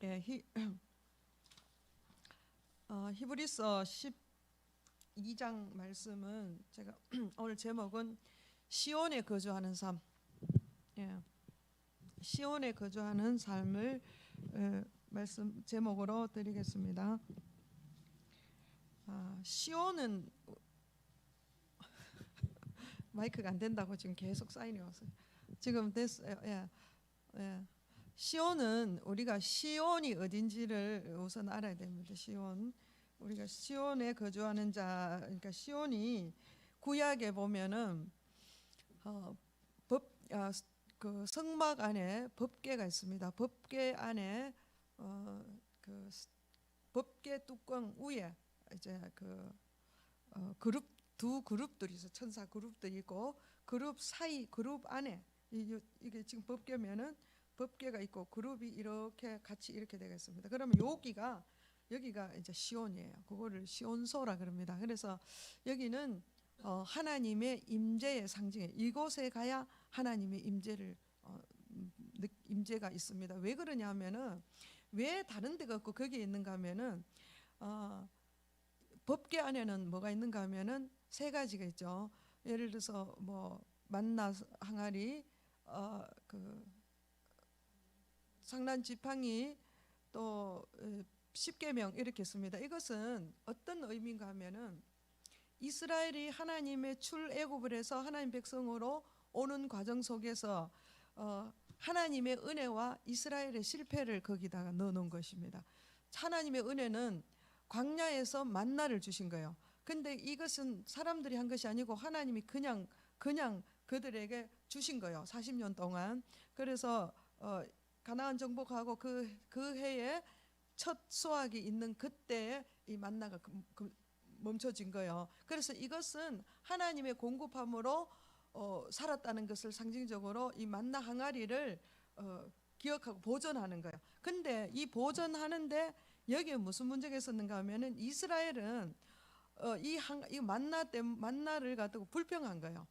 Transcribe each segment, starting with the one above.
예, 히브리서 12장 말씀은 제가 오늘 제목은 시온에 거주하는 삶, 예, 시온에 거주하는 삶을 말씀 제목으로 드리겠습니다. 시온은 마이크가 안 된다고 지금 계속 사인이 왔어요. 지금 됐어요. 예, 예. 시온은 우리가 시온이 어딘지를 우선 알아야 됩니다. 시온, 우리가 시온에 거주하는 자, 그러니까 시온이 구약에 보면은 법, 그 성막 안에 법궤가 있습니다. 법궤 안에 그 법궤 뚜껑 위에 이제 그룹 두 그룹들이 있어. 천사 그룹들이 있고 그룹 사이 그룹 안에 이게 지금 법궤면은 법궤가 있고 그룹이 이렇게 같이 이렇게 되겠습니다. 그러면 여기가 이제 시온이에요. 그거를 시온소라 그럽니다. 그래서 여기는 하나님의 임재의 상징이에요. 이곳에 가야 하나님의 임재가 있습니다. 왜 그러냐면은 왜 다른 데가 없고 거기에 있는가 하면은 법궤 안에는 뭐가 있는가 하면은 세 가지가 있죠. 예를 들어서 뭐 만나 항아리, 그 상란 지팡이, 또 십계명 이렇게 있습니다. 이것은 어떤 의미인가 하면은 이스라엘이 하나님의 출애굽을 해서 하나님 백성으로 오는 과정 속에서 하나님의 은혜와 이스라엘의 실패를 거기다가 넣어놓은 것입니다. 하나님의 은혜는 광야에서 만나를 주신 거예요. 근데 이것은 사람들이 한 것이 아니고 하나님이 그냥 그들에게 주신 거예요. 40년 동안. 그래서 가나안 정복하고 그 해에 첫 수확이 있는 그때에 이 만나가 멈춰진 거예요. 그래서 이것은 하나님의 공급함으로 살았다는 것을 상징적으로 이 만나 항아리를 기억하고 보존하는 거예요. 근데 이 보존하는데 여기에 무슨 문제가 있었는가 하면은 이스라엘은 이 만나를 가지고 불평한 거예요.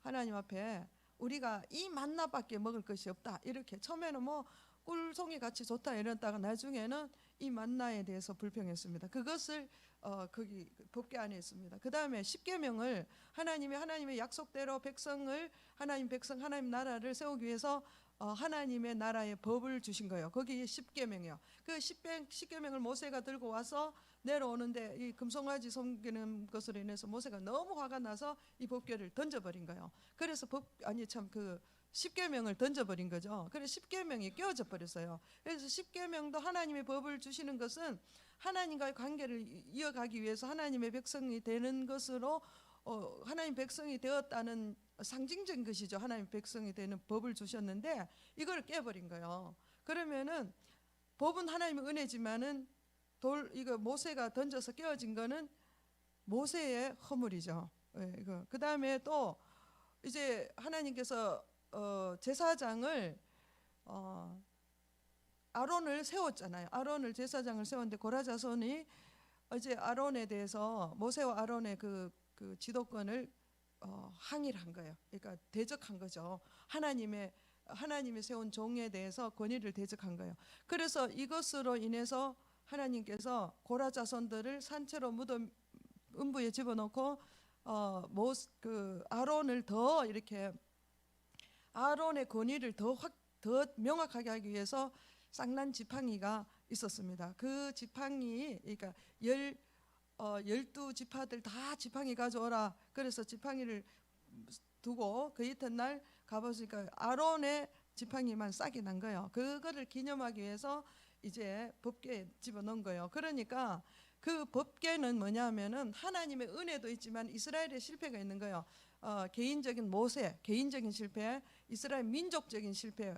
하나님 앞에 우리가 이 만나밖에 먹을 것이 없다. 이렇게 처음에는 뭐 꿀송이 같이 좋다 이랬다가 나중에는 이 만나에 대해서 불평했습니다. 그것을 거기 법궤 안에 있습니다. 그 다음에 십계명을 하나님의 약속대로 하나님 나라를 세우기 위해서 하나님의 나라의 법을 주신 거예요. 거기 십계명이요. 그 십계명을 모세가 들고 와서 내려오는데 이 금송아지 섬기는 것으로 인해서 모세가 너무 화가 나서 이 법궤를 던져버린 거예요. 그래서 그 십계명을 던져버린 거죠. 그래서 십계명이 깨어져 버렸어요. 그래서 십계명도 하나님의 법을 주시는 것은 하나님과의 관계를 이어가기 위해서 하나님의 백성이 되는 것으로 하나님 백성이 되었다는 상징적인 것이죠. 하나님 백성이 되는 법을 주셨는데 이걸 깨버린 거예요. 그러면은 법은 하나님의 은혜지만은 이거 모세가 던져서 깨어진 거는 모세의 허물이죠. 그 다음에 또 이제 하나님께서 제사장을 아론을 세웠잖아요. 아론을 제사장을 세웠는데 고라 자손이 이제 아론에 대해서 모세와 아론의 그 지도권을 항의를 한 거예요. 그러니까 대적한 거죠. 하나님의 세운 종에 대해서 권위를 대적한 거예요. 그래서 이것으로 인해서 하나님께서 고라 자손들을 산채로 무덤 음부에 집어넣고 아론을 더 이렇게 아론의 권위를 더 명확하게 하기 위해서 쌍난 지팡이가 있었습니다. 그 지팡이, 그러니까 12지파들 다 지팡이 가져오라. 그래서 지팡이를 두고 그 이튿날 가보니까 아론의 지팡이만 싹이 난 거예요. 그거를 기념하기 위해서 이제 법궤에 집어넣은 거예요. 그러니까 그 법궤는 뭐냐면은 하나님의 은혜도 있지만 이스라엘의 실패가 있는 거예요. 개인적인 개인적인 실패, 이스라엘 민족적인 실패,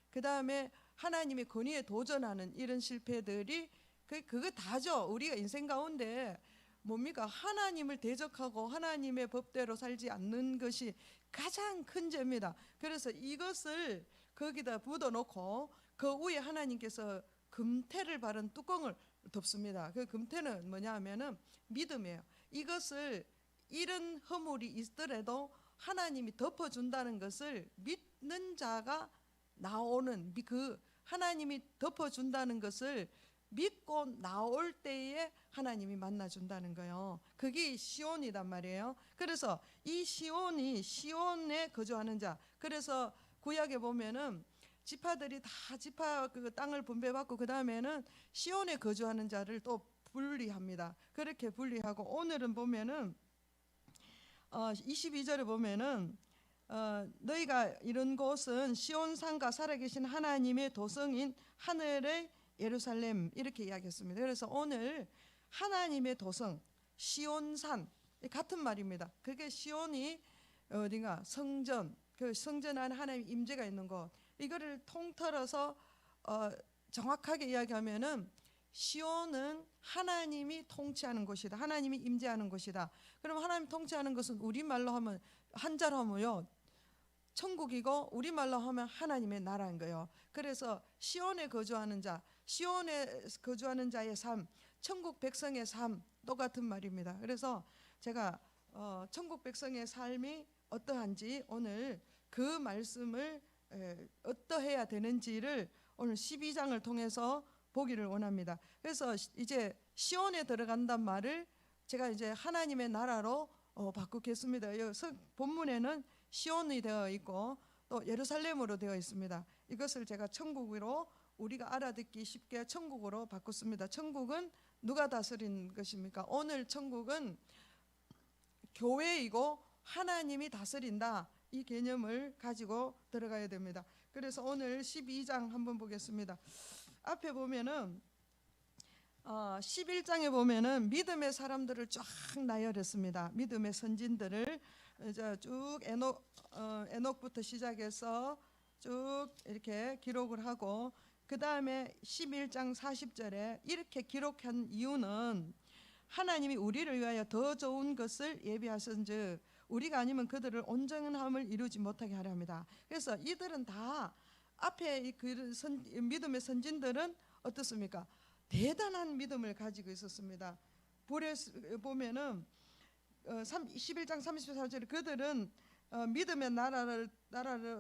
그 다음에 하나님의 권위에 도전하는 이런 실패들이 그거 다죠. 우리가 인생 가운데 뭡니까? 하나님을 대적하고 하나님의 법대로 살지 않는 것이 가장 큰 죄입니다. 그래서 이것을 거기다 묻어놓고 그 위에 하나님께서 금태를 바른 뚜껑을 덮습니다. 그 금태는 뭐냐 하면은 믿음이에요. 이것을 이런 허물이 있더라도 하나님이 덮어준다는 것을 믿는 자가 나오는 그 하나님이 덮어준다는 것을 믿고 나올 때에 하나님이 만나준다는 거예요. 그게 시온이단 말이에요. 그래서 이 시온에 거주하는 자. 그래서 구약에 보면은 지파들이 다 지파 그 땅을 분배받고 그 다음에는 시온에 거주하는 자를 또 분리합니다. 그렇게 분리하고 오늘은 보면은 22절에 보면은 너희가 이런 곳은 시온산과 살아계신 하나님의 도성인 하늘의 예루살렘 이렇게 이야기했습니다. 그래서 오늘 하나님의 도성 시온산 같은 말입니다. 그게 시온이 어딘가 성전, 그 성전 안에 하나님의 임재가 있는 곳. 이거를 통틀어서 정확하게 이야기하면은 시온은 하나님이 통치하는 곳이다. 하나님이 임재하는 곳이다. 그럼 하나님 통치하는 것은 우리말로 하면 한자로 하면요 천국이고 우리말로 하면 하나님의 나라인 거예요. 그래서 시온에 거주하는 자, 시온에 거주하는 자의 삶, 천국 백성의 삶 똑같은 말입니다. 그래서 제가 천국 백성의 삶이 어떠한지 오늘 그 말씀을 어떠해야 되는지를 오늘 12장을 통해서 보기를 원합니다. 그래서 이제 시온에 들어간단 말을 제가 이제 하나님의 나라로 바꾸겠습니다. 본문에는 시온이 되어 있고 또 예루살렘으로 되어 있습니다. 이것을 제가 천국으로 우리가 알아듣기 쉽게 천국으로 바꿨습니다. 천국은 누가 다스린 것입니까? 오늘 천국은 교회이고 하나님이 다스린다. 이 개념을 가지고 들어가야 됩니다. 그래서 오늘 12장 한번 보겠습니다. 앞에 보면은 11장에 보면은 믿음의 사람들을 쫙 나열했습니다. 믿음의 선진들을 쭉 에녹부터 시작해서 쭉 이렇게 기록을 하고 그 다음에 11장 40절에 이렇게 기록한 이유는 하나님이 우리를 위하여 더 좋은 것을 예비하신즉 우리가 아니면 그들을 온전함을 이루지 못하게 하려 합니다. 그래서 이들은 다 앞에 믿음의 선진들은 어떻습니까? 대단한 믿음을 가지고 있었습니다. 보면은 11장 34절에 그들은 믿음의 나라를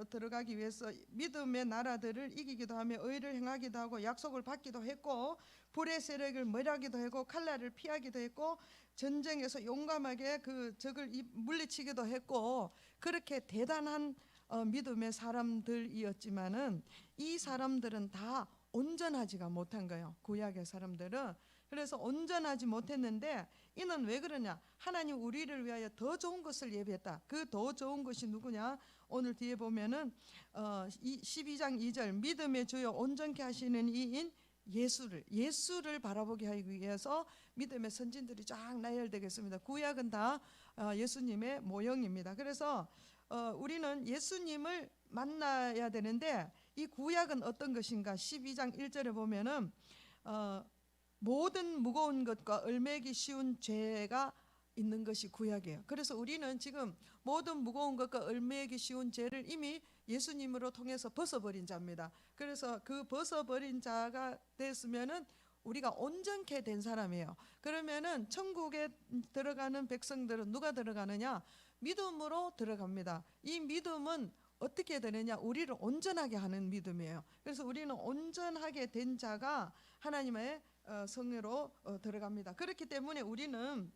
들어가기 위해서 믿음의 나라들을 이기기도 하며 의를 행하기도 하고 약속을 받기도 했고 불의 세력을 멸하기도 했고 칼날을 피하기도 했고 전쟁에서 용감하게 그 적을 물리치기도 했고 그렇게 대단한 믿음의 사람들이었지만은 이 사람들은 다 온전하지가 못한 거예요. 구약의 사람들은. 그래서 온전하지 못했는데 이는 왜 그러냐? 하나님 우리를 위하여 더 좋은 것을 예비했다. 그 더 좋은 것이 누구냐? 오늘 뒤에 보면은 12장 2절 믿음의 주요 온전케 하시는 이인 예수를 바라보게 하기 위해서 믿음의 선진들이 쫙 나열되겠습니다. 구약은 다 예수님의 모형입니다. 그래서 우리는 예수님을 만나야 되는데 이 구약은 어떤 것인가? 12장 1절에 보면은 모든 무거운 것과 얼매기 쉬운 죄가 있는 것이 구약이에요. 그래서 우리는 지금 모든 무거운 것과 얼매기 쉬운 죄를 이미 예수님으로 통해서 벗어버린 자입니다. 그래서 그 벗어버린 자가 됐으면은 우리가 온전케 된 사람이에요. 그러면은 천국에 들어가는 백성들은 누가 들어가느냐? 믿음으로 들어갑니다. 이 믿음은 어떻게 되느냐? 우리를 온전하게 하는 믿음이에요. 그래서 우리는 온전하게 된 자가 하나님의 성회로 들어갑니다. 그렇기 때문에 우리는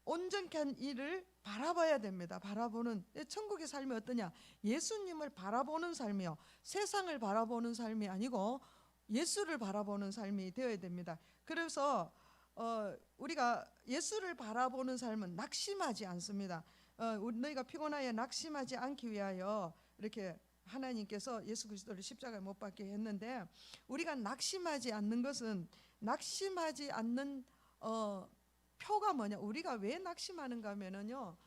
온전케 한 일을 바라봐야 됩니다. 바라보는 천국의 삶이 어떠냐? 예수님을 바라보는 삶이요. 세상을 바라보는 삶이 아니고 예수를 바라보는 삶이 되어야 됩니다. 그래서 우리가 예수를 바라보는 삶은 낙심하지 않습니다. 너희가 피곤하여 낙심하지 않기 위하여 이렇게 하나님께서 예수 그리스도를 십자가에 못 박게 했는데 우리가 낙심하지 않는 것은 낙심하지 않는 표가 뭐냐? 우리가 왜 낙심하는가 하면은요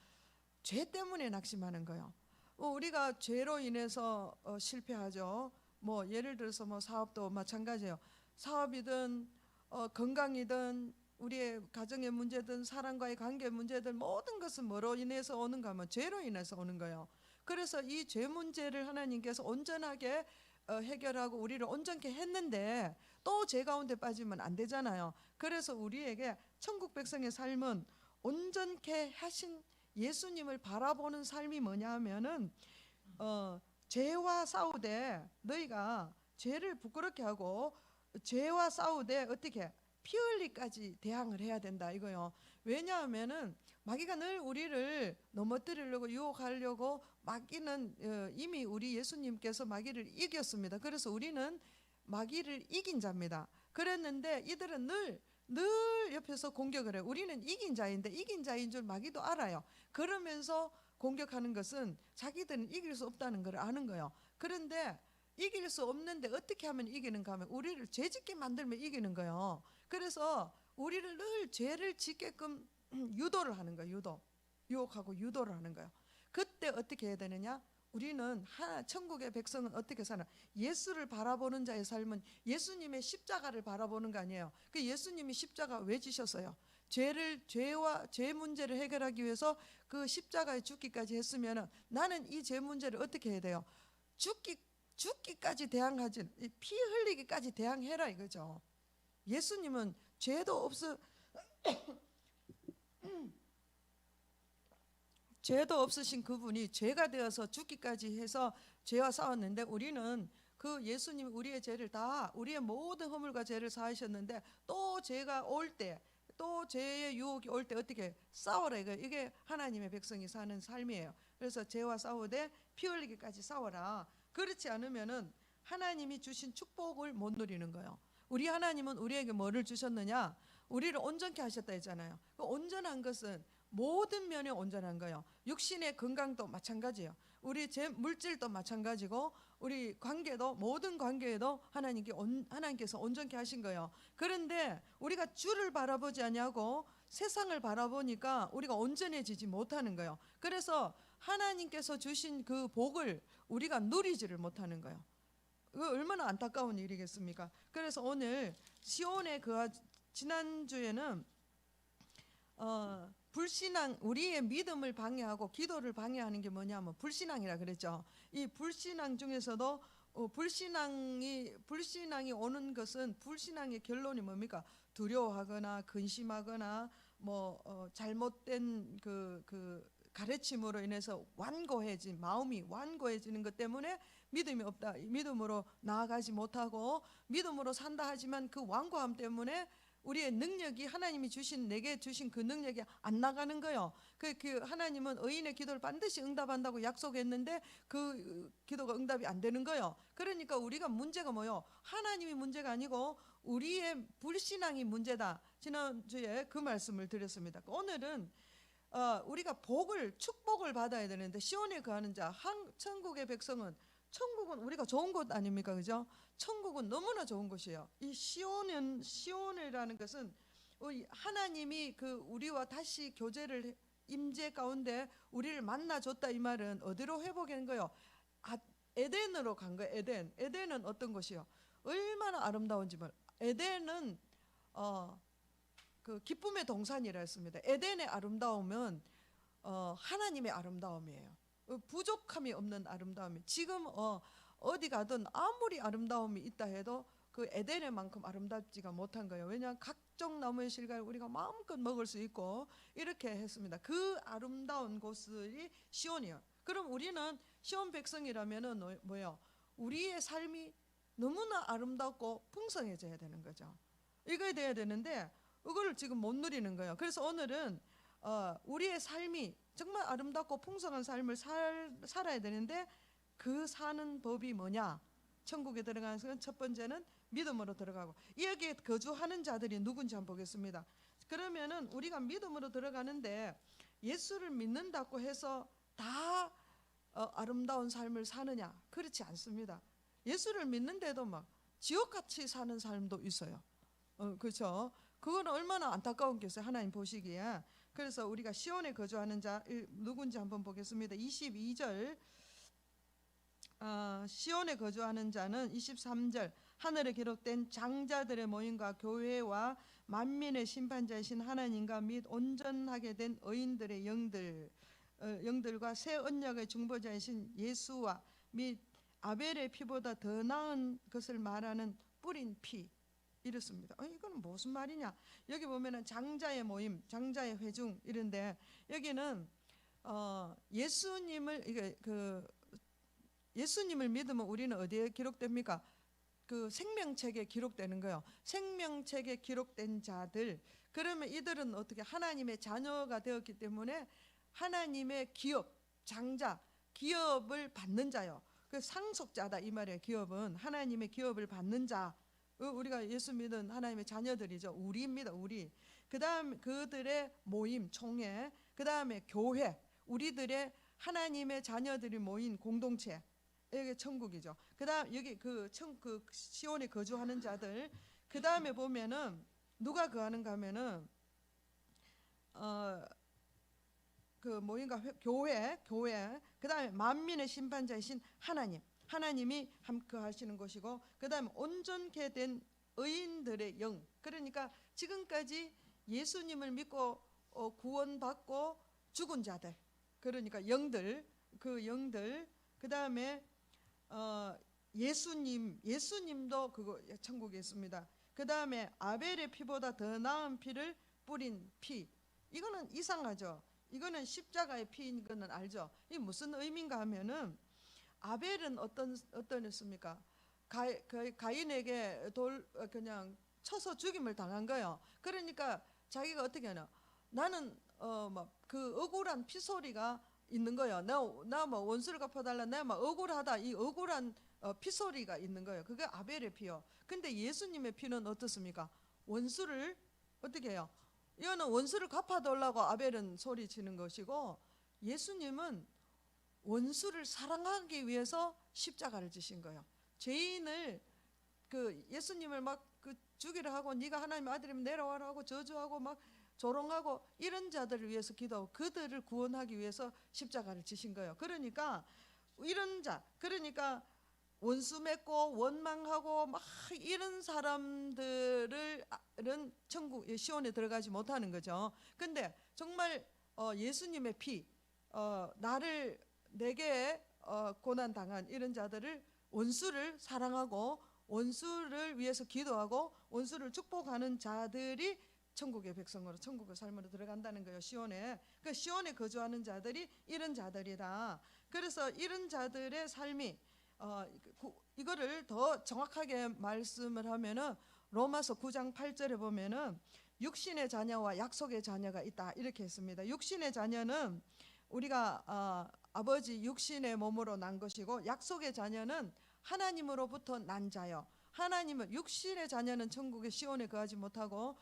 죄 때문에 낙심하는 거예요. 우리가 죄로 인해서 실패하죠. 뭐 예를 들어서 뭐 사업도 마찬가지예요. 사업이든 건강이든 우리의 가정의 문제든 사람과의 관계 문제든 모든 것은 뭐로 인해서 오는가 하면 죄로 인해서 오는 거예요. 그래서 이 죄 문제를 하나님께서 온전하게 해결하고 우리를 온전케 했는데 또 죄 가운데 빠지면 안 되잖아요. 그래서 우리에게 천국 백성의 삶은 온전케 하신 예수님을 바라보는 삶이 뭐냐 하면은 죄와 싸우되 너희가 죄를 부끄럽게 하고 죄와 싸우되 어떻게 피 흘리까지 대항을 해야 된다 이거요. 왜냐하면은 마귀가 늘 우리를 넘어뜨리려고 유혹하려고 마귀는 이미 우리 예수님께서 마귀를 이겼습니다. 그래서 우리는 마귀를 이긴 자입니다. 그랬는데 이들은 늘 옆에서 공격을 해요. 우리는 이긴 자인데 이긴 자인 줄 마귀도 알아요. 그러면서 공격하는 것은 자기들은 이길 수 없다는 걸 아는 거예요. 그런데 이길 수 없는데 어떻게 하면 이기는가 하면 우리를 죄짓게 만들면 이기는 거예요. 그래서 우리를 늘 죄를 짓게끔 유도를 하는 거예요. 유혹하고 유도를 하는 거예요. 그때 어떻게 해야 되느냐? 우리는 천국의 백성은 어떻게 사나? 예수를 바라보는 자의 삶은 예수님의 십자가를 바라보는 거 아니에요. 그 예수님이 십자가 왜 지셨어요? 죄 문제를 해결하기 위해서 그 십자가에 죽기까지 했으면은 나는 이 죄 문제를 어떻게 해야 돼요? 죽기까지 대항하지, 피 흘리기까지 대항해라 이거죠. 예수님은 죄도 없으신 그분이 죄가 되어서 죽기까지 해서 죄와 싸웠는데 우리는 그 예수님 우리의 죄를 다 우리의 모든 허물과 죄를 사하셨는데 또 죄가 올 때 또 죄의 유혹이 올 때 어떻게 싸워라 이게 하나님의 백성이 사는 삶이에요. 그래서 죄와 싸우되 피 흘리기까지 싸워라. 그렇지 않으면은 하나님이 주신 축복을 못 누리는 거예요. 우리 하나님은 우리에게 뭐를 주셨느냐? 우리를 온전케 하셨다 했잖아요. 그 온전한 것은 모든 면에 온전한 거예요. 육신의 건강도 마찬가지예요. 우리 물질도 마찬가지고 우리 관계도 모든 관계에도 하나님께서 온전케 하신 거예요. 그런데 우리가 주를 바라보지 아니하고 세상을 바라보니까 우리가 온전해지지 못하는 거예요. 그래서 하나님께서 주신 그 복을 우리가 누리지를 못하는 거예요. 그 얼마나 안타까운 일이겠습니까? 그래서 오늘 시온에 지난주에는 불신앙, 우리의 믿음을 방해하고 기도를 방해하는 게 뭐냐면 불신앙이라 그랬죠. 이 불신앙 중에서도 불신앙이 오는 것은 불신앙의 결론이 뭡니까? 두려워하거나 근심하거나 잘못된 그 가르침으로 인해서 마음이 완고해지는 것 때문에 믿음이 없다. 믿음으로 나아가지 못하고 믿음으로 산다 하지만 그 완고함 때문에 우리의 능력이 하나님이 내게 주신 그 능력이 안 나가는 거예요. 그 하나님은 의인의 기도를 반드시 응답한다고 약속했는데 그 기도가 응답이 안 되는 거예요. 그러니까 우리가 문제가 뭐예요? 하나님이 문제가 아니고 우리의 불신앙이 문제다. 지난주에 그 말씀을 드렸습니다. 오늘은 우리가 축복을 받아야 되는데 시온에 거하는 자, 천국의 백성은 천국은 우리가 좋은 곳 아닙니까? 그죠? 천국은 너무나 좋은 곳이에요. 이 시온이라는 것은 하나님이 우리와 다시 교제를 임재 가운데 우리를 만나줬다 이 말은 어디로 회복한 거예요? 에덴으로 간 거예요. 에덴은 어떤 곳이요? 얼마나 아름다운지 에덴은 그 기쁨의 동산이라 했습니다. 에덴의 아름다움은 하나님의 아름다움이에요. 부족함이 없는 아름다움이. 지금 어디 가든 아무리 아름다움이 있다 해도 그 에덴의만큼 아름답지가 못한 거예요. 왜냐하면 각종 나무의 실과를 우리가 마음껏 먹을 수 있고 이렇게 했습니다. 그 아름다운 곳이 시온이에요. 그럼 우리는 시온 백성이라면은 뭐예요? 우리의 삶이 너무나 아름답고 풍성해져야 되는 거죠. 이거야 돼야 되는데 이걸 지금 못 누리는 거예요. 그래서 오늘은 우리의 삶이 정말 아름답고 풍성한 삶을 살아야 되는데 그 사는 법이 뭐냐? 천국에 들어가는 것은 첫 번째는 믿음으로 들어가고, 여기에 거주하는 자들이 누군지 한번 보겠습니다. 그러면은 우리가 믿음으로 들어가는데 예수를 믿는다고 해서 다 아름다운 삶을 사느냐? 그렇지 않습니다. 예수를 믿는데도 막 지옥같이 사는 삶도 있어요. 그렇죠? 그건 얼마나 안타까운 게있어요, 하나님 보시기에. 그래서 우리가 시온에 거주하는 자 누군지 한번 보겠습니다. 22절 시온에 거주하는 자는 23절 하늘에 기록된 장자들의 모임과 교회와 만민의 심판자이신 하나님과 및 온전하게 된 의인들의 영들과 새 언약의 중보자이신 예수와 및 아벨의 피보다 더 나은 것을 말하는 뿌린 피, 이렇습니다. 이거는 무슨 말이냐? 여기 보면은 장자의 모임, 장자의 회중 이런데 여기는 예수님을 예수님을 믿으면 우리는 어디에 기록됩니까? 그 생명책에 기록되는 거예요. 생명책에 기록된 자들. 그러면 이들은 어떻게 하나님의 자녀가 되었기 때문에 하나님의 기업, 장자, 기업을 받는 자요. 그 상속자다 이 말이에요. 기업은 하나님의 기업을 받는 자. 우리가 예수 믿은 하나님의 자녀들이죠. 우리입니다. 우리. 그다음 그들의 모임, 총회. 그다음에 교회. 우리들의 하나님의 자녀들이 모인 공동체. 이게 천국이죠. 그다음 여기 그 시온에 거주하는 자들. 그다음에 보면은 누가 거하는가 하면은 그 뭐인가 교회. 그다음에 만민의 심판자이신 하나님이 함께하시는 것이고, 그다음에 온전케 된 의인들의 영. 그러니까 지금까지 예수님을 믿고 구원받고 죽은 자들. 그러니까 영들, 그 영들. 그다음에 예수님도 그거 천국에 있습니다. 그다음에 아벨의 피보다 더 나은 피를 뿌린 피. 이거는 이상하죠. 이거는 십자가의 피인 거는 알죠. 이 무슨 의미인가 하면은 아벨은 어떠했습니까? 가인에게 그냥 쳐서 죽임을 당한 거예요. 그러니까 자기가 어떻게 하냐? 나는 막 그 억울한 피소리가 있는 거예요. 나 뭐 원수를 갚아달라. 내가 막 억울하다. 이 억울한 피소리가 있는 거예요. 그게 아벨의 피요. 근데 예수님의 피는 어떻습니까? 원수를 어떻게 해요? 이거는 원수를 갚아달라고 아벨은 소리치는 것이고, 예수님은 원수를 사랑하기 위해서 십자가를 지신 거예요. 죄인을 그 예수님을 막 그 죽이려 하고 네가 하나님의 아들이면 내려와라 하고 저주하고 막 조롱하고 이런 자들을 위해서 기도하고 그들을 구원하기 위해서 십자가를 지신 거예요. 그러니까 이런 자, 그러니까 원수 맺고 원망하고 막 이런 사람들은 천국 시온에 들어가지 못하는 거죠. 근데 정말 예수님의 피, 내게 고난 당한 이런 자들을, 원수를 사랑하고 원수를 위해서 기도하고 원수를 축복하는 자들이 천국의 백성으로, 천국의 삶으로 들어간다는 거예요. 시온에. 그 시온에 거주하는 자들이 이런 자들이다. 그래서 이런 자들의 삶이 이거를 더 정확하게 말씀을 하면은 로마서 9장 8절에 보면은 육신의 자녀와 약속의 자녀가 있다 이렇게 했습니다. 육신의 자녀는 우리가 아버지 육신의 몸으로 난 것이고, 약속의 자녀는 하나님으로부터 난 자요. 하나님은 육신의 자녀는 천국의 시온에 거하지 못하고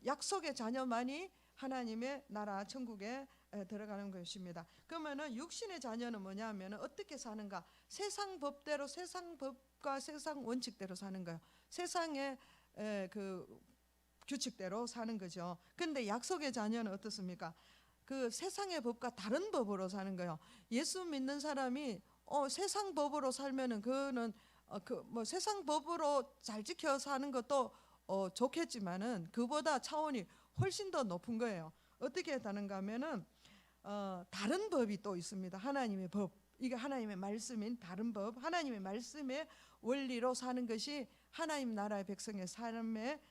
약속의 자녀만이 하나님의 나라 천국에 들어가는 것입니다. 그러면은 육신의 자녀는 뭐냐면은 어떻게 사는가? 세상 법대로, 세상 법과 세상 원칙대로 사는 거예요. 세상의 그 규칙대로 사는 거죠. 근데 약속의 자녀는 어떻습니까? 그 세상의 법과 다른 법으로 사는 거예요. 예수 믿는 사람이 세상 법으로 살면은 그거는 뭐 세상 법으로 잘 지켜 사는 것도 좋겠지만은 그보다 차원이 훨씬 더 높은 거예요. 어떻게 다른가 하면은 다른 법이 또 있습니다. 하나님의 법. 이게 하나님의 말씀인 다른 법, 하나님의 말씀의 원리로 사는 것이 하나님 나라의 백성의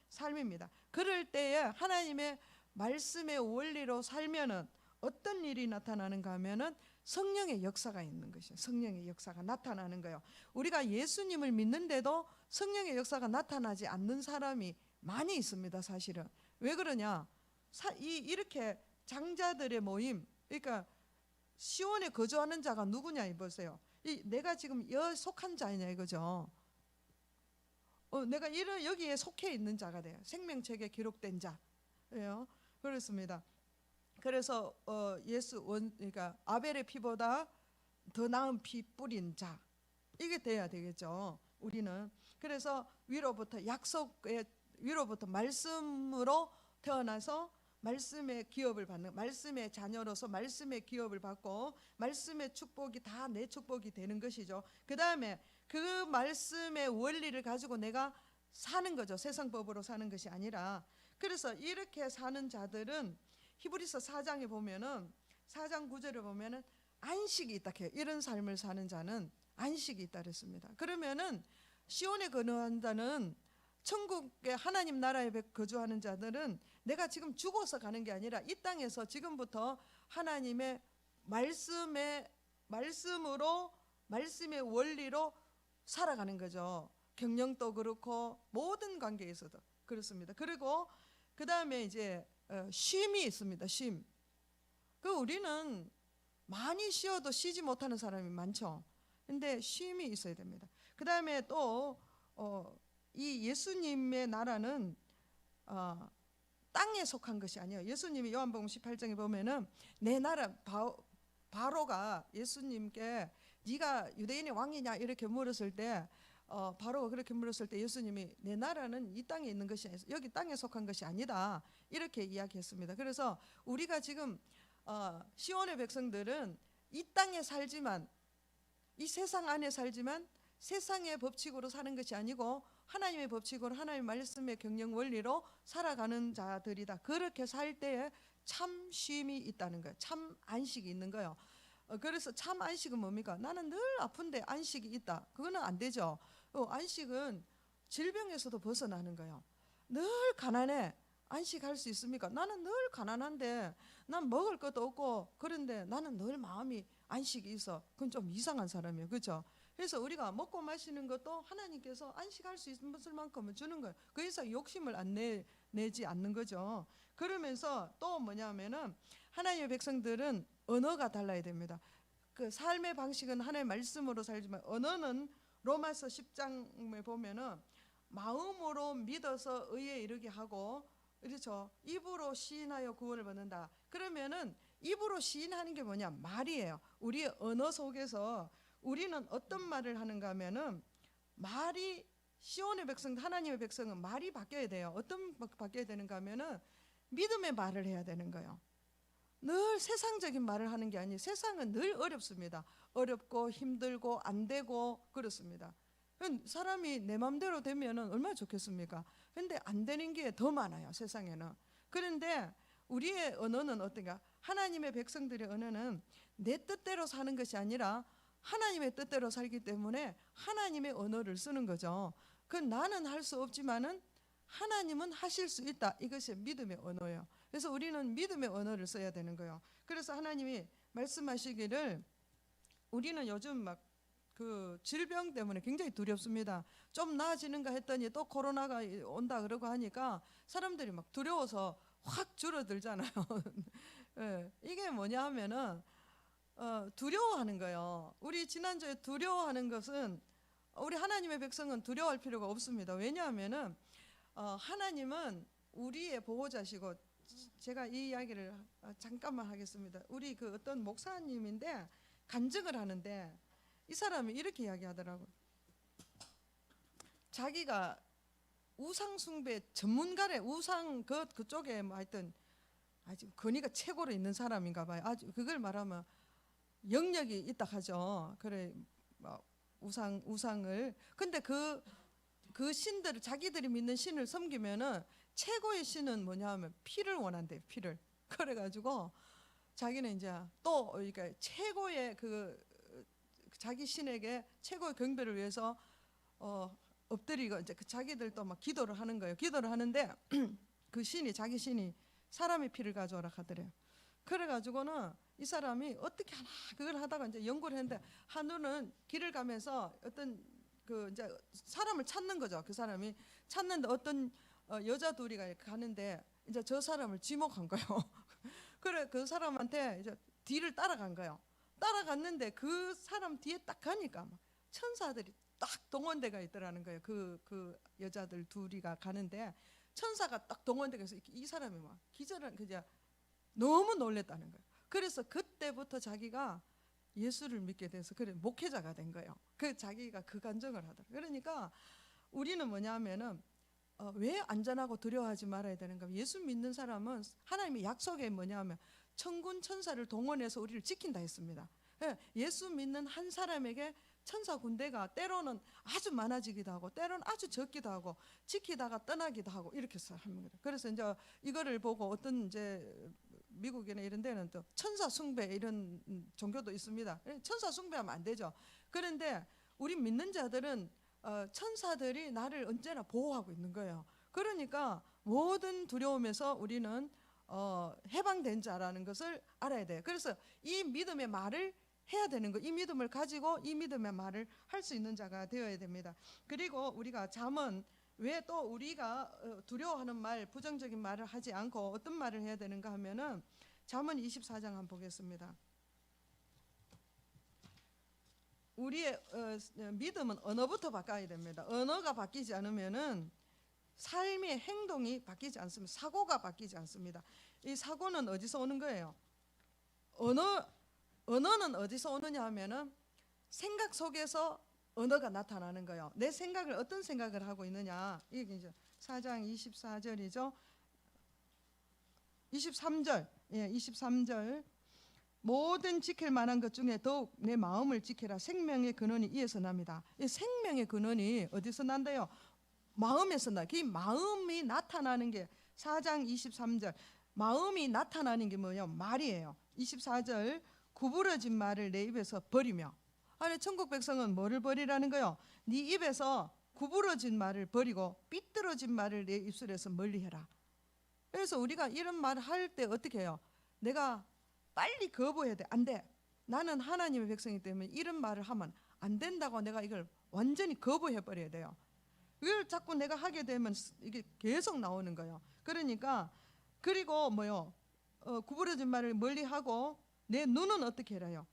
삶입니다. 그럴 때에 하나님의 말씀의 원리로 살면은 어떤 일이 나타나는가 하면은 성령의 역사가 있는 것이에요. 성령의 역사가 나타나는 거예요. 우리가 예수님을 믿는데도 성령의 역사가 나타나지 않는 사람이 많이 있습니다. 사실은. 왜 그러냐? 이렇게 장자들의 모임, 그러니까 시온에 거주하는 자가 누구냐 이보세요. 내가 지금 속한 자이냐 이거죠. 내가 여기에 속해 있는 자가 돼요. 생명책에 기록된 자예요. 그렇습니다. 그래서 그러니까 아벨의 피보다 더 나은 피 뿌린 자, 이게 돼야 되겠죠. 우리는. 그래서 위로부터 말씀으로 태어나서 말씀의 기업을 받는, 말씀의 자녀로서 말씀의 기업을 받고 말씀의 축복이 다 내 축복이 되는 것이죠. 그 다음에 그 말씀의 원리를 가지고 내가 사는 거죠. 세상 법으로 사는 것이 아니라. 그래서 이렇게 사는 자들은 히브리서 4장에 보면은 4장 9절에 보면은 안식이 있다 해요. 이런 삶을 사는 자는 안식이 있다 그랬습니다. 그러면은 시온에 거주한다는 천국의 하나님 나라에 거주하는 자들은 내가 지금 죽어서 가는 게 아니라 이 땅에서 지금부터 하나님의 말씀으로 말씀의 원리로 살아가는 거죠. 경영도 그렇고 모든 관계에서도 그렇습니다. 그리고 그 다음에 이제 쉼이 있습니다. 쉼. 우리는 많이 쉬어도 쉬지 못하는 사람이 많죠. 근데 쉼이 있어야 됩니다. 그 다음에 또 이 예수님의 나라는 땅에 속한 것이 아니에요. 예수님이 요한복음 18장에 보면은 내 나라, 바로가 예수님께 네가 유대인의 왕이냐 이렇게 물었을 때 바로가 그렇게 물었을 때 예수님이 내 나라는 이 땅에 있는 것이 아니라 여기 땅에 속한 것이 아니다 이렇게 이야기했습니다. 그래서 우리가 지금 시온의 백성들은 이 땅에 살지만, 이 세상 안에 살지만 세상의 법칙으로 사는 것이 아니고 하나님의 법칙으로 하나님의 말씀의 경영 원리로 살아가는 자들이다. 그렇게 살 때에 참 쉼이 있다는 거예요. 참 안식이 있는 거예요. 그래서 참 안식은 뭡니까? 나는 늘 아픈데 안식이 있다. 그거는 안 되죠. 안식은 질병에서도 벗어나는 거예요. 늘 가난해. 안식할 수 있습니까? 나는 늘 가난한데 난 먹을 것도 없고 그런데 나는 늘 마음이 안식이 있어. 그건 좀 이상한 사람이에요. 그렇죠? 그래서 우리가 먹고 마시는 것도 하나님께서 안식할 수 있는 만큼은 주는 거예요. 그래서 욕심을 안 내지 않는 거죠. 그러면서 또 뭐냐면은 하나님의 백성들은 언어가 달라야 됩니다. 그 삶의 방식은 하나님의 말씀으로 살지만 언어는 로마서 10장에 보면은 마음으로 믿어서 의에 이르게 하고, 그렇죠? 입으로 시인하여 구원을 받는다. 그러면은 입으로 시인하는 게 뭐냐? 말이에요. 우리의 언어 속에서 우리는 어떤 말을 하는가 하면은 말이, 시온의 백성, 하나님의 백성은 말이 바뀌어야 돼요. 어떤 바뀌어야 되는가 하면은 믿음의 말을 해야 되는 거예요. 늘 세상적인 말을 하는 게 아니에요. 세상은 늘 어렵습니다. 어렵고 힘들고 안 되고 그렇습니다. 사람이 내 마음대로 되면은 얼마나 좋겠습니까? 근데 안 되는 게 더 많아요, 세상에는. 그런데 우리의 언어는 어떤가? 하나님의 백성들의 언어는 내 뜻대로 사는 것이 아니라 하나님의 뜻대로 살기 때문에 하나님의 언어를 쓰는 거죠. 나는 할 수 없지만은 하나님은 하실 수 있다. 이것이 믿음의 언어예요. 그래서 우리는 믿음의 언어를 써야 되는 거예요. 그래서 하나님이 말씀하시기를, 우리는 요즘 막 그 질병 때문에 굉장히 두렵습니다. 좀 나아지는가 했더니 또 코로나가 온다 그러고 하니까 사람들이 막 두려워서 확 줄어들잖아요. 네, 이게 뭐냐 하면은 두려워하는 거예요. 우리 지난주에 두려워하는 것은, 우리 하나님의 백성은 두려워할 필요가 없습니다. 왜냐하면은 하나님은 우리의 보호자시고, 제가 이 이야기를 잠깐만 하겠습니다. 우리 그 어떤 목사님인데 간증을 하는데 이 사람이 이렇게 이야기하더라고요. 자기가 우상 숭배 전문가래. 우상 그쪽에 뭐 하여튼 아주 권위가 최고로 있는 사람인가 봐요. 아주 그걸 말하면 영역이 있다 하죠. 그래, 뭐 우상을. 근데 그 신들을, 자기들이 믿는 신을 섬기면은 최고의 신은 뭐냐하면 피를 원한대. 피를. 그래가지고 자기는 이제 또 그러니까 최고의 자기 신에게 최고의 경배를 위해서 엎드리고 이제 자기들도 막 기도를 하는 거예요. 기도를 하는데 그 신이, 자기 신이 사람의 피를 가져오라 하더래요. 그래가지고는 이 사람이 어떻게 하나 그걸 하다가 이제 연구를 했는데, 한우는 길을 가면서 어떤 이제 사람을 찾는 거죠. 그 사람이 찾는데 어떤 여자 둘이 가는데 이제 저 사람을 지목한 거예요. 그래, 그 사람한테 이제 뒤를 따라간 거예요. 따라갔는데 그 사람 뒤에 딱 가니까 막 천사들이 딱 동원대가 있더라는 거예요. 그 여자들 둘이가 가는데 천사가 딱 동원대가 있어. 이 사람이 막 기절한, 그냥 너무 놀랬다는 거예요. 그래서 그때부터 자기가 예수를 믿게 돼서 그래 목회자가 된 거예요. 자기가 그 간증을 하더라고요. 그러니까 우리는 뭐냐면은 왜 안전하고 두려워하지 말아야 되는가? 예수 믿는 사람은 하나님의 약속에 뭐냐면 천군 천사를 동원해서 우리를 지킨다 했습니다. 예수 믿는 한 사람에게 천사 군대가 때로는 아주 많아지기도 하고 때로는 아주 적기도 하고 지키다가 떠나기도 하고 이렇게 하는 거예요. 그래서 이제 이거를 보고 어떤 이제 미국이나 이런 데는 또 천사 숭배 이런 종교도 있습니다. 천사 숭배하면 안 되죠. 그런데 우리 믿는 자들은 천사들이 나를 언제나 보호하고 있는 거예요. 그러니까 모든 두려움에서 우리는 해방된 자라는 것을 알아야 돼요. 그래서 이 믿음의 말을 해야 되는 거. 이 믿음을 가지고 이 믿음의 말을 할 수 있는 자가 되어야 됩니다. 그리고 우리가 잠언, 왜 또 우리가 두려워하는 말, 부정적인 말을 하지 않고 어떤 말을 해야 되는가 하면은 잠언 24장 한번 보겠습니다. 우리의 믿음은 언어부터 바꿔야 됩니다. 언어가 바뀌지 않으면은 삶의 행동이 바뀌지 않습니다. 사고가 바뀌지 않습니다. 이 사고는 어디서 오는 거예요? 언어는 어디서 오느냐 하면은 생각 속에서 언어가 나타나는 거예요. 내 생각을 어떤 생각을 하고 있느냐. 이게 이제 4장 24절이죠. 23절. 예, 23절. 모든 지킬 만한 것 중에 더욱 내 마음을 지키라. 생명의 근원이 이에서 납니다. 이 생명의 근원이 어디서 난다요? 마음에서 나. 그 마음이 나타나는 게 4장 23절. 마음이 나타나는 게 뭐예요? 말이에요. 24절. 구부러진 말을 내 입에서 버리며. 아니, 천국 백성은 뭐를 버리라는 거요? 네 입에서 구부러진 말을 버리고 삐뚤어진 말을 내 입술에서 멀리해라. 그래서 우리가 이런 말을 할 때 어떻게 해요? 내가 빨리 거부해야 돼. 안 돼. 나는 하나님의 백성이기 때문에 이런 말을 하면 안 된다고 내가 이걸 완전히 거부해 버려야 돼요. 이걸 자꾸 내가 하게 되면 이게 계속 나오는 거예요. 그러니까 그리고 뭐요? 구부러진 말을 멀리하고 내 눈은 어떻게 해라요?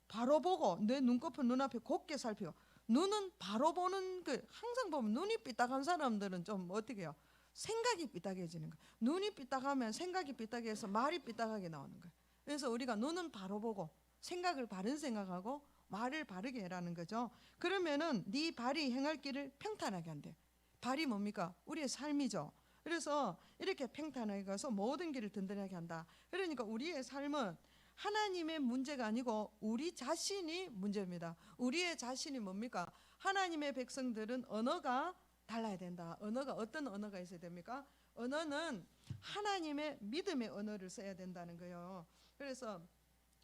바로 보고 내 눈꺼풀 눈앞에 곱게 살피고. 눈은 바로 보는 그 항상 보면 눈이 삐딱한 사람들은 좀 어떻게 해요? 생각이 삐딱해지는 거예요. 눈이 삐딱하면 생각이 삐딱해서 말이 삐딱하게 나오는 거예요. 그래서 우리가 눈은 바로 보고 생각을 바른 생각하고 말을 바르게 해라는 거죠. 그러면은 네 발이 행할 길을 평탄하게 한대. 발이 뭡니까? 우리의 삶이죠. 그래서 이렇게 평탄하게 가서 모든 길을 든든하게 한다. 그러니까 우리의 삶은 하나님의 문제가 아니고 우리 자신이 문제입니다. 우리의 자신이 뭡니까? 하나님의 백성들은 언어가 달라야 된다. 언어가 어떤 언어가 있어야 됩니까? 언어는 하나님의 믿음의 언어를 써야 된다는 거예요. 그래서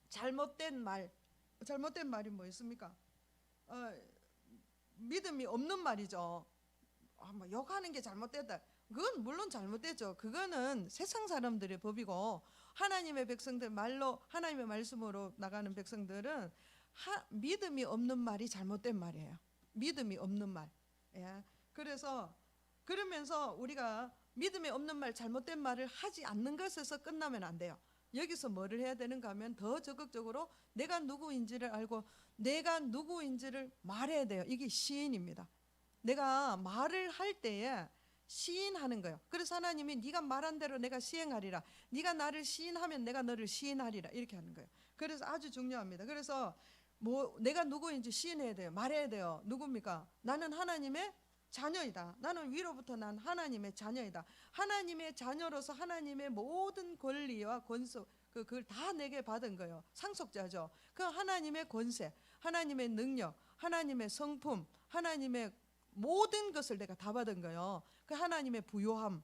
잘못된 말이 뭐 있습니까? 믿음이 없는 말이죠. 뭐 욕하는 게 잘못됐다. 그건 물론 잘못됐죠. 그거는 세상 사람들의 법이고, 하나님의 백성들 말로, 하나님의 말씀으로 나가는 백성들은 믿음이 없는 말이 잘못된 말이에요. 믿음이 없는 말. 예. 그래서 그러면서 우리가 믿음이 없는 말, 잘못된 말을 하지 않는 것에서 끝나면 안 돼요. 여기서 뭐를 해야 되는가 하면 더 적극적으로 내가 누구인지를 알고 내가 누구인지를 말해야 돼요. 이게 시인입니다. 내가 말을 할 때에 시인하는 거예요. 그래서 하나님이 네가 말한 대로 내가 시행하리라. 네가 나를 시인하면 내가 너를 시인하리라. 이렇게 하는 거예요. 그래서 아주 중요합니다. 그래서 내가 누구인지 시인해야 돼요. 말해야 돼요. 누굽니까? 나는 하나님의 자녀이다. 나는 위로부터 난 하나님의 자녀이다. 하나님의 자녀로서 하나님의 모든 권리와 권수 그걸 다 내게 받은 거예요. 상속자죠. 그 하나님의 권세, 하나님의 능력, 하나님의 성품, 하나님의 모든 것을 내가 다 받은 거예요. 그 하나님의 부요함,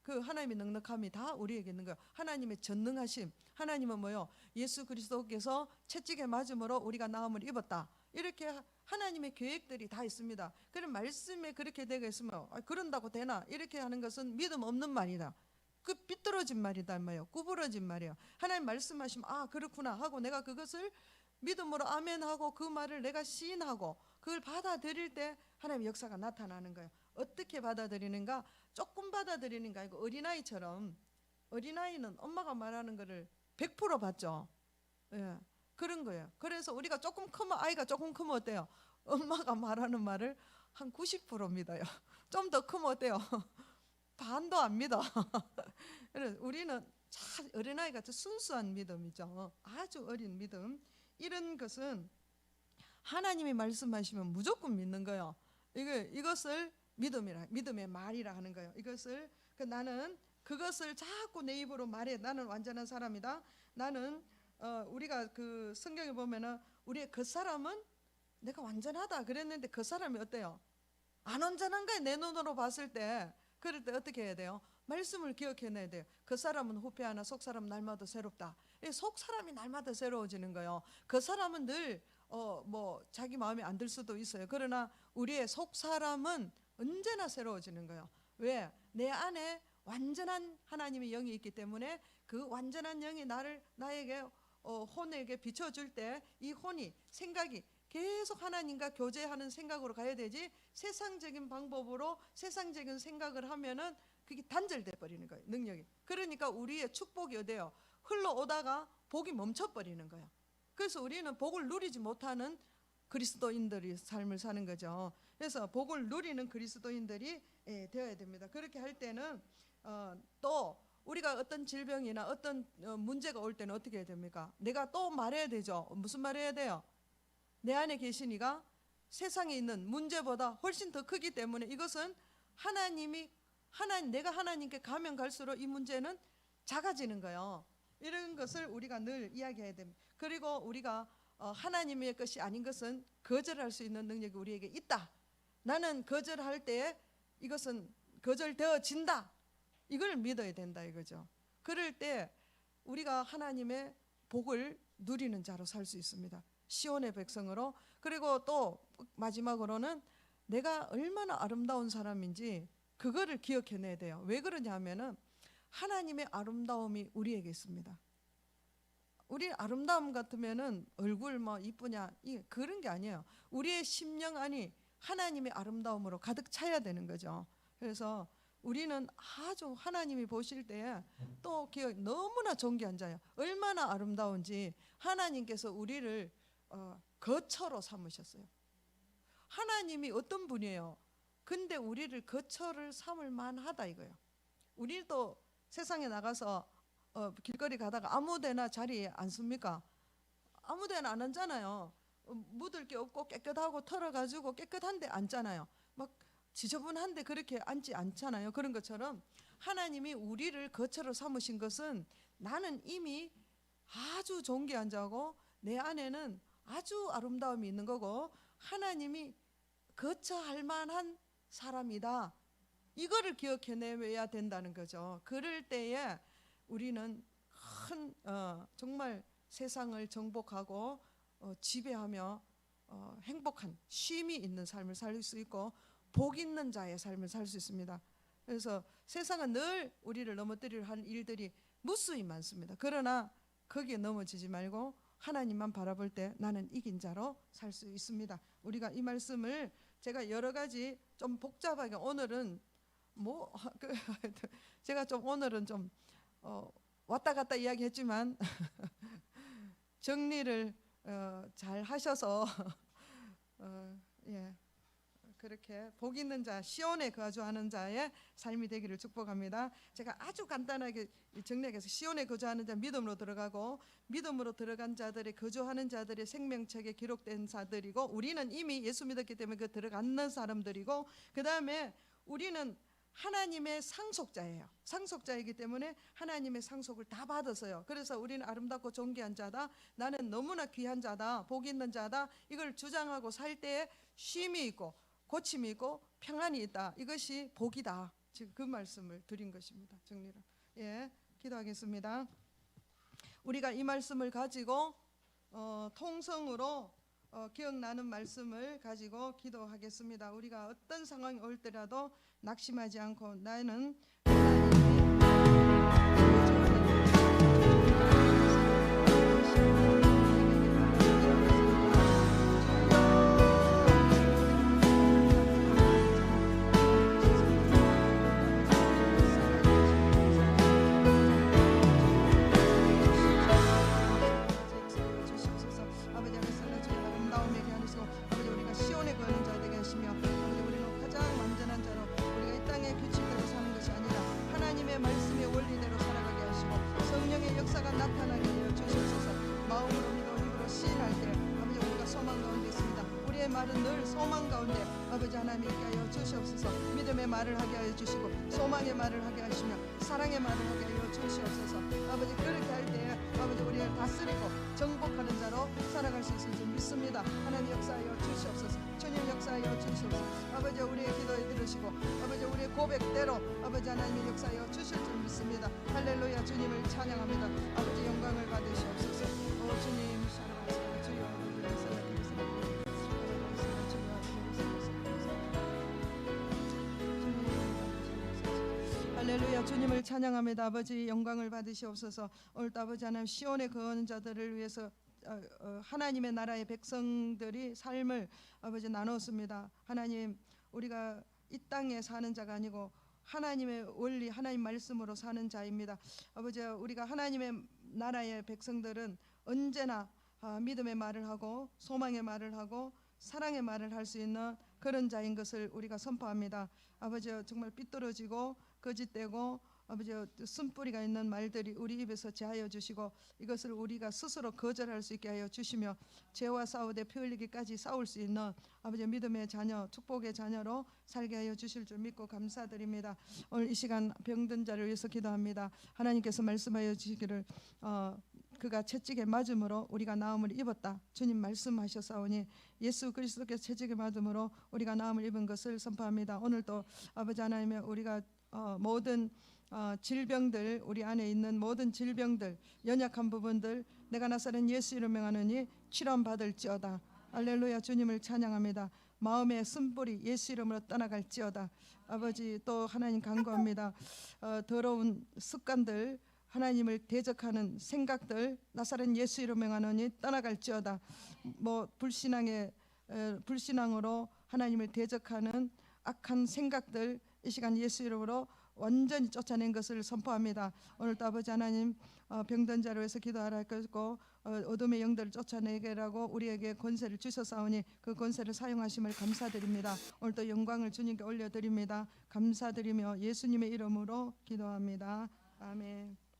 그 하나님의 넉넉함이 다 우리에게 있는 거예요. 하나님의 전능하심. 하나님은 뭐요? 예수 그리스도께서 채찍에 맞음으로 우리가 나음을 입었다. 이렇게 하나님의 계획들이 다 있습니다. 그런 말씀에 그렇게 되게 있으면 그런다고 되나? 이렇게 하는 것은 믿음 없는 말이다. 그 삐뚤어진 말이다 말이에요. 구부러진 말이에요. 하나님 말씀하시면 그렇구나 하고 내가 그것을 믿음으로 아멘하고 그 말을 내가 시인하고 그걸 받아들일 때 하나님의 역사가 나타나는 거예요. 어떻게 받아들이는가? 조금 받아들이는가 아니고 어린아이처럼. 어린아이는 엄마가 말하는 거를 100% 받죠. 예, 그런 거예요. 그래서 우리가 조금 크면, 아이가 조금 크면 어때요? 엄마가 말하는 말을 한 90%입니다요. 좀 더 크면 어때요? 반도 안 믿어. 우리는 참 어린아이 같은 순수한 믿음이죠. 아주 어린 믿음. 이런 것은 하나님이 말씀하시면 무조건 믿는 거예요. 이것을 믿음의 말이라 하는 거예요. 이것을 나는 그것을 자꾸 내 입으로 말해. 나는 완전한 사람이다. 나는 우리가 그 성경에 보면은 우리의 그 사람은 내가 완전하다 그랬는데 그 사람이 어때요? 안 완전한 거예요. 내 눈으로 봤을 때. 그럴 때 어떻게 해야 돼요? 말씀을 기억해내야 돼요. 그 사람은 후패하나 속 사람 날마다 새롭다. 속 사람이 날마다 새로워지는 거예요. 그 사람은 늘 자기 마음에 안 들 수도 있어요. 그러나 우리의 속 사람은 언제나 새로워지는 거예요. 왜? 내 안에 완전한 하나님의 영이 있기 때문에 그 완전한 영이 나에게 혼에게 비춰줄 때 이 혼이 생각이 계속 하나님과 교제하는 생각으로 가야 되지, 세상적인 방법으로 세상적인 생각을 하면은 그게 단절돼 버리는 거예요, 능력이. 그러니까 우리의 축복이 어때요? 흘러오다가 복이 멈춰버리는 거예요. 그래서 우리는 복을 누리지 못하는 그리스도인들이 삶을 사는 거죠. 그래서 복을 누리는 그리스도인들이 되어야 됩니다. 그렇게 할 때는 또 우리가 어떤 질병이나 어떤 문제가 올 때는 어떻게 해야 됩니까? 내가 또 말해야 되죠. 무슨 말 해야 돼요? 내 안에 계신 이가 세상에 있는 문제보다 훨씬 더 크기 때문에 이것은 내가 하나님께 가면 갈수록 이 문제는 작아지는 거예요. 이런 것을 우리가 늘 이야기해야 됩니다. 그리고 우리가 하나님의 것이 아닌 것은 거절할 수 있는 능력이 우리에게 있다. 나는 거절할 때에 이것은 거절되어진다. 이걸 믿어야 된다 이거죠. 그럴 때 우리가 하나님의 복을 누리는 자로 살 수 있습니다. 시온의 백성으로. 그리고 또 마지막으로는 내가 얼마나 아름다운 사람인지 그거를 기억해내야 돼요. 왜 그러냐 하면은 하나님의 아름다움이 우리에게 있습니다. 우리 아름다움 같으면은 얼굴 뭐 이쁘냐 그런 게 아니에요. 우리의 심령 안이 하나님의 아름다움으로 가득 차야 되는 거죠. 그래서 우리는 아주 하나님이 보실 때에 또 너무나 존귀한 자예요. 얼마나 아름다운지 하나님께서 우리를 거처로 삼으셨어요. 하나님이 어떤 분이에요? 근데 우리를 거처를 삼을 만하다 이거예요. 우리도 세상에 나가서 길거리 가다가 아무데나 자리에 앉습니까? 아무데나 안 앉잖아요. 묻을 게 없고 깨끗하고 털어가지고 깨끗한데 앉잖아요. 막 지저분한데 그렇게 앉지 않잖아요. 그런 것처럼 하나님이 우리를 거처로 삼으신 것은 나는 이미 아주 존귀한 자고 내 안에는 아주 아름다움이 있는 거고 하나님이 거처할 만한 사람이다. 이거를 기억해내야 된다는 거죠. 그럴 때에 우리는 큰 정말 세상을 정복하고 지배하며 행복한 쉼이 있는 삶을 살 수 있고 복 있는 자의 삶을 살 수 있습니다. 그래서 세상은 늘 우리를 넘어뜨리려 하는 일들이 무수히 많습니다. 그러나 거기에 넘어지지 말고 하나님만 바라볼 때 나는 이긴 자로 살 수 있습니다. 우리가 이 말씀을 제가 여러 가지 좀 복잡하게 오늘은 제가 좀 오늘은 좀 왔다 갔다 이야기했지만 정리를 잘 하셔서 그렇게 복 있는 자, 시온에 거주하는 자의 삶이 되기를 축복합니다. 제가 아주 간단하게 정리해서 시온에 거주하는 자 믿음으로 들어가고 믿음으로 들어간 자들의 거주하는 자들의 생명책에 기록된 자들이고 우리는 이미 예수 믿었기 때문에 그 들어가는 사람들이고 그 다음에 우리는 하나님의 상속자예요. 상속자이기 때문에 하나님의 상속을 다 받았어요. 그래서 우리는 아름답고 존귀한 자다. 나는 너무나 귀한 자다. 복 있는 자다. 이걸 주장하고 살 때에 쉼이 있고 고침이 있고 평안이 있다. 이것이 복이다. 지금 그 말씀을 드린 것입니다. 정리를. 기도하겠습니다. 우리가 이 말씀을 가지고 통성으로 기억나는 말씀을 가지고 기도하겠습니다. 우리가 어떤 상황이 올 때라도 낙심하지 않고 나는 말은 늘 소망 가운데 아버지 하나님 있게 하여 주시옵소서. 믿음의 말을 하게 하여 주시고 소망의 말을 하게 하시며 사랑의 말을 하게 하여 주시옵소서. 아버지 그렇게 할 때에 아버지 우리를 다스리고 정복하는 자로 살아갈 수 있을 줄 믿습니다. 하나님 역사하여 주시옵소서. 주님 역사하여 주시옵소서. 아버지 우리의 기도에 들으시고 아버지 우리의 고백대로 아버지 하나님의 역사하여 주실 줄 믿습니다. 할렐루야. 주님을 찬양합니다. 아버지 영광을 받으시옵소서. 주님 사랑하시고 주여 할렐루야. 주님을 찬양합니다. 아버지 영광을 받으시옵소서. 오늘도 아버지 하나님 시온에 거하는 자들을 위해서 하나님의 나라의 백성들이 삶을 아버지 나눴습니다. 하나님, 우리가 이 땅에 사는 자가 아니고 하나님의 원리, 하나님 말씀으로 사는 자입니다. 아버지, 우리가 하나님의 나라의 백성들은 언제나 믿음의 말을 하고 소망의 말을 하고 사랑의 말을 할 수 있는 그런 자인 것을 우리가 선포합니다. 아버지, 정말 삐뚤어지고 거짓되고 아버지 쓴뿌리가 있는 말들이 우리 입에서 제하여 주시고 이것을 우리가 스스로 거절할 수 있게 하여 주시며 죄와 싸우되 피 흘리기까지 싸울 수 있는 아버지 믿음의 자녀, 축복의 자녀로 살게 하여 주실 줄 믿고 감사드립니다. 오늘 이 시간 병든 자를 위해서 기도합니다. 하나님께서 말씀하여 주시기를 그가 채찍에 맞음으로 우리가 나음을 입었다. 주님 말씀하셨사오니 예수 그리스도께서 채찍에 맞음으로 우리가 나음을 입은 것을 선포합니다. 오늘도 아버지 하나님의 우리가 모든 질병들, 우리 안에 있는 모든 질병들, 연약한 부분들 내가 나사렛 예수 이름 명하노니 치료함 받을지어다. 할렐루야. 주님을 찬양합니다. 마음의 쓴뿌리 예수 이름으로 떠나갈지어다. 아버지, 또 하나님 간구합니다. 더러운 습관들, 하나님을 대적하는 생각들 나사렛 예수 이름 명하노니 떠나갈지어다. 불신앙으로 하나님을 대적하는 악한 생각들 이 시간 예수 이름으로 완전히 쫓아낸 것을 선포합니다. 오늘도 아버지 하나님 병든 자로 해서 기도하라 했고 어둠의 영들을 쫓아내게라고 우리에게 권세를 주셨사오니 그 권세를 사용하심을 감사드립니다. 오늘도 영광을 주님께 올려드립니다. 감사드리며 예수님의 이름으로 기도합니다. 아멘.